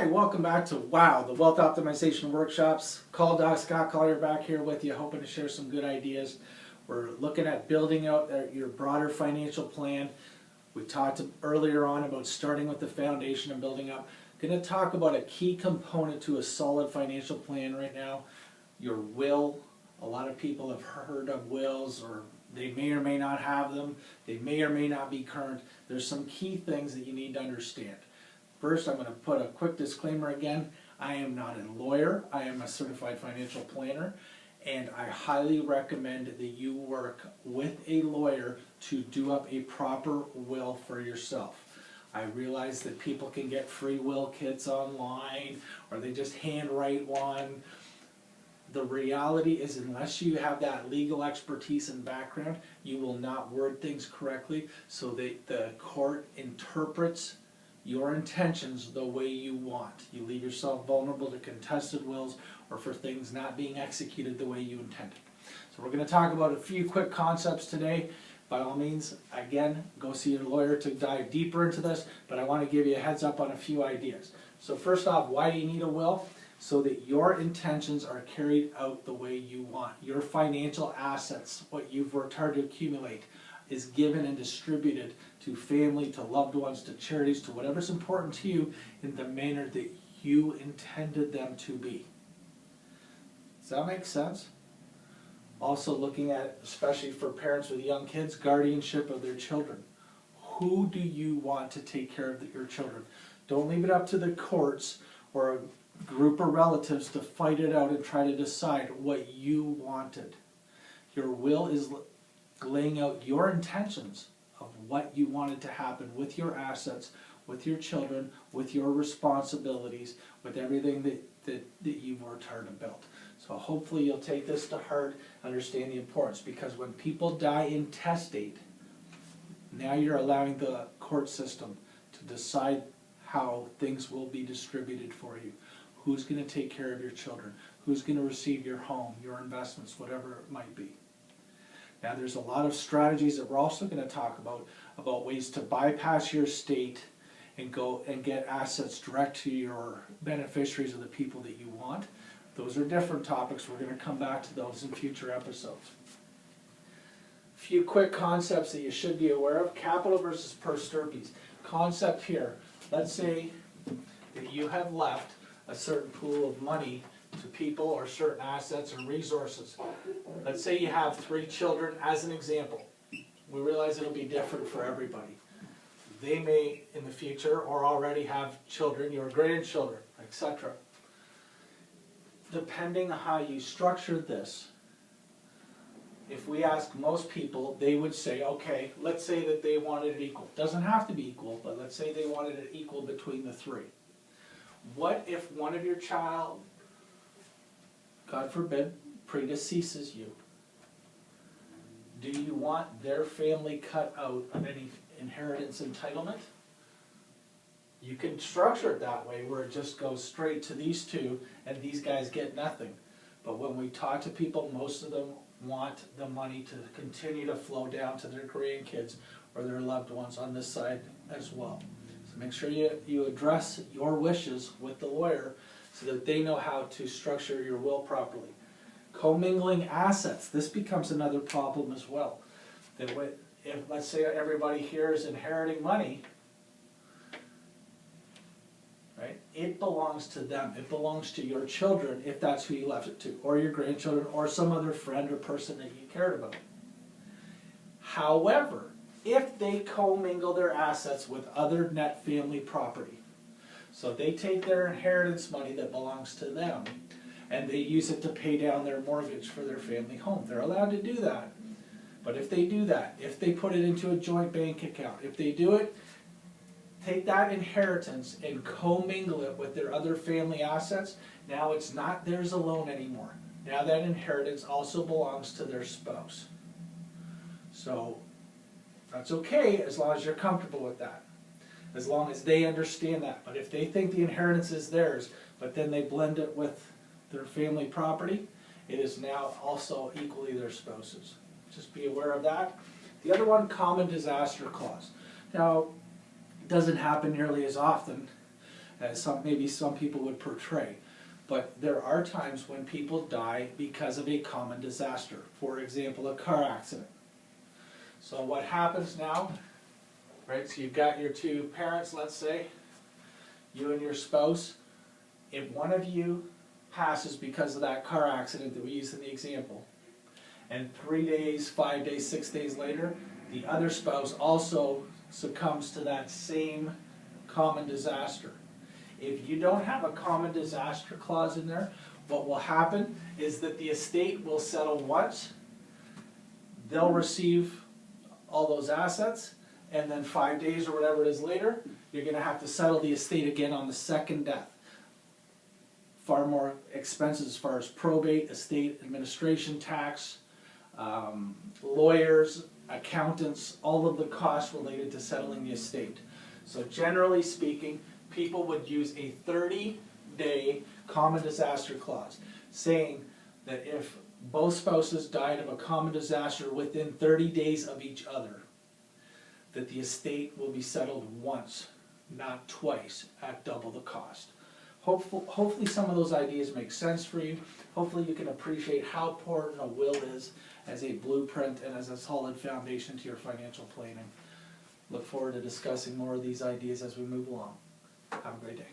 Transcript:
Hi, welcome back to WOW, the Wealth Optimization Workshops. Call Doc Scott Collier back here with you, hoping to share some good ideas. We're looking at building out your broader financial plan. We talked earlier on about starting with the foundation and building up. Going to talk about a key component to a solid financial plan right now, your will. A lot of people have heard of wills, or they may or may not have them. They may or may not be current. There's some key things that you need to understand. First, I'm going to put a quick disclaimer again. I am not a lawyer. I am a certified financial planner, and I highly recommend that you work with a lawyer to do up a proper will for yourself. I realize that people can get free will kits online, or they just handwrite one. The reality is, unless you have that legal expertise and background, you will not word things correctly so that the court interprets your intentions the way you want. You leave yourself vulnerable to contested wills or for things not being executed the way you intended. So we're going to talk about a few quick concepts today. By all means, again, go see your lawyer to dive deeper into this, but I want to give you a heads up on a few ideas. So first off, why do you need a will? So that your intentions are carried out the way you want. Your financial assets, what you've worked hard to accumulate, is given and distributed to family, to loved ones, to charities, to whatever's important to you in the manner that you intended them to be. Does that make sense? Also looking at, especially for parents with young kids, guardianship of their children. Who do you want to take care of your children? Don't leave it up to the courts or a group of relatives to fight it out and try to decide what you wanted. Your will is laying out your intentions of what you wanted to happen with your assets, with your children, with your responsibilities, with everything that you've worked hard to build. So hopefully you'll take this to heart, understand the importance, because when people die intestate, now you're allowing the court system to decide how things will be distributed for you. Who's going to take care of your children? Who's going to receive your home, your investments, whatever it might be. Now there's a lot of strategies that we're also going to talk about ways to bypass your estate and go and get assets direct to your beneficiaries or the people that you want. Those are different topics. We're going to come back to those in future episodes. A few quick concepts that you should be aware of. Capital versus per stirpes. Concept here. Let's say that you have left a certain pool of money to people or certain assets or resources. Let's say you have 3 children as an example. We realize it'll be different for everybody. They may in the future or already have children, your grandchildren, etc. Depending on how you structured this, if we ask most people, they would say, okay, let's say that they wanted it equal. Doesn't have to be equal, but let's say they wanted it equal between the 3. What if one of your child, God forbid, predeceases you? Do you want their family cut out of any inheritance entitlement? You can structure it that way where it just goes straight to these 2 and these guys get nothing. But when we talk to people, most of them want the money to continue to flow down to their grandkids or their loved ones on this side as well. So make sure you address your wishes with the lawyer so that they know how to structure your will properly. Commingling assets. This becomes another problem as well. That if, let's say everybody here is inheriting money, right? It belongs to them. It belongs to your children if that's who you left it to, or your grandchildren, or some other friend or person that you cared about. However, if they commingle their assets with other net family property, so they take their inheritance money that belongs to them and they use it to pay down their mortgage for their family home. They're allowed to do that. But if they do that, if they put it into a joint bank account, if they do it, take that inheritance and commingle it with their other family assets, now it's not theirs alone anymore. Now that inheritance also belongs to their spouse. So that's okay as long as you're comfortable with that. As long as they understand that. But if they think the inheritance is theirs, but then they blend it with their family property, it is now also equally their spouse's. Just be aware of that. The other one, common disaster clause. Now, it doesn't happen nearly as often as maybe some people would portray. But there are times when people die because of a common disaster. For example, a car accident. So what happens now, right, so you've got your two parents, let's say, you and your spouse. If one of you passes because of that car accident that we used in the example, and 3 days, 5 days, 6 days later, the other spouse also succumbs to that same common disaster. If you don't have a common disaster clause in there, what will happen is that the estate will settle once, they'll receive all those assets, and then 5 days or whatever it is later, you're going to have to settle the estate again on the second death. Far more expenses as far as probate, estate administration, tax, lawyers, accountants, all of the costs related to settling the estate. So generally speaking, people would use a 30-day common disaster clause, saying that if both spouses died of a common disaster within 30 days of each other, that the estate will be settled once, not twice, at double the cost. Hopefully some of those ideas make sense for you. Hopefully you can appreciate how important a will is as a blueprint and as a solid foundation to your financial planning. Look forward to discussing more of these ideas as we move along. Have a great day.